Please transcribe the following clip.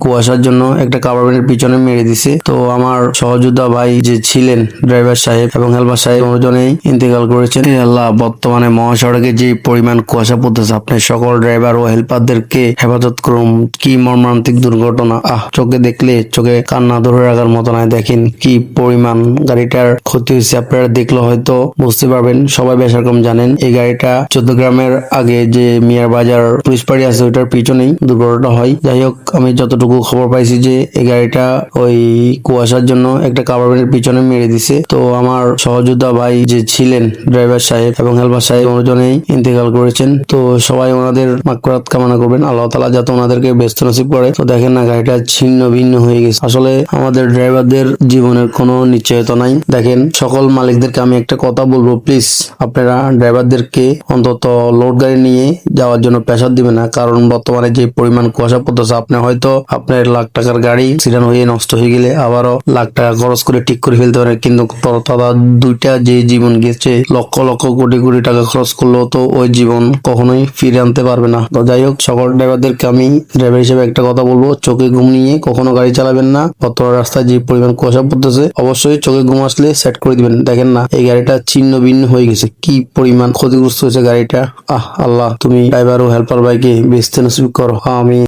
কুয়াশার জন্য একটা কাভার ভ্যানের পিছনে মেরে দিছে। তো আমার সহযোদ্ধা ভাই যে ছিলেন ড্রাইভার সাহেব এবং হেলপার সাহেব দুজনেই ইন্তেকাল করেছেন। হে আল্লাহ, বর্তমানে মহাসড়কে যে পরিমাণ কুয়াশা পড়তেছে, আপনি সকল ড্রাইভার ও হেল্পারদেরকে হেফাজত করুন। কি মর্মান্তিক দুর্ঘটনা! চোখে দেখলে চোখে কান্না ধরে রাখার মতো নয়। দেখেন কি পরিমাণ গাড়িটার ক্ষতি হয়েছে, আপনারা দেখলে হয়তো বুঝতে পারবেন। সবাই বেশরকম জানেন এই গাড়িটা চৌদ্দগ্রামের আগে যে মিয়ার বাজার পুলিশ পাড়ি আছে ওইটার পিছনেই দুর্ঘটনা হয়। যাই হোক, আমি যতটুকু খবর পাইছি যে এই গাড়িটা ওই কুয়াশার জন্য একটা কাভার ভ্যানের পিছনে মেরে দিছে। তো আমার সহযোদ্ধা ভাই যে ছিলেন ড্রাইভার সাহেব এবং হেলপার সাহেব দুজনেই ইন্তেকাল করেছেন। তো সবাই ওনাদের মাগফিরাত কামনা করবেন, আল্লাহ তাআলা যাতে ওনাদেরকে ব্যস্ত নসিব করে। তো দেখেন না, গাড়িটা ছিন্ন ভিন্ন হয়ে গেছে। আসলে আমাদের ড্রাইভারদের জীবনের কোনো নিশ্চয়তা নাই। দেখেন, সকল মালিকদেরকে আমি একটা কথা বলবো, প্লিজ আপনারা ড্রাইভারদেরকে অন্তত লোড গাড়ি নিয়ে যাওয়ার জন্য প্রেসার দিবেন না। কারণ বর্তমানে যে পরিমাণ কুয়াশা পড়তেছে, আপনি হয়তো আপনার লাখ টাকার গাড়ি অ্যাক্সিডেন্ট হয়ে নষ্ট হয়ে গেলে আবারও লাখ টাকা খরচ করে ঠিক করে ফেলতে পারে, কিন্তু তারা দুইটা যে জীবন গেছে, লক্ষ লক্ষ কোটি কোটি টাকা খরচ করলেও তো ওই জীবন কখনোই ফিরে আনতে পারবে না। তো যাই হোক, সকল ড্রাইভারদেরকে আমি ড্রাইভার হিসেবে একটা কথা বলবো, চোখে ঘুম নিয়ে কখনো গাড়ি চালাবেন না। বর্তমান রাস্তায় যে পরিমাণ কুয়াশা পড়তেছে, অবশ্যই চোখে ঘুম আসলে সেট করে দিবেন। দেখেন না, এই গাড়িটা ছিন্ন ভিন্ন হয়ে গেছে, কি পরিমাণ ক্ষতিগ্রস্ত হয়েছে গাড়িটা। আল্লাহ, তুমি ড্রাইভার ও হেল্পার ভাইকে বেহেশতে নসিব করো, আমিন।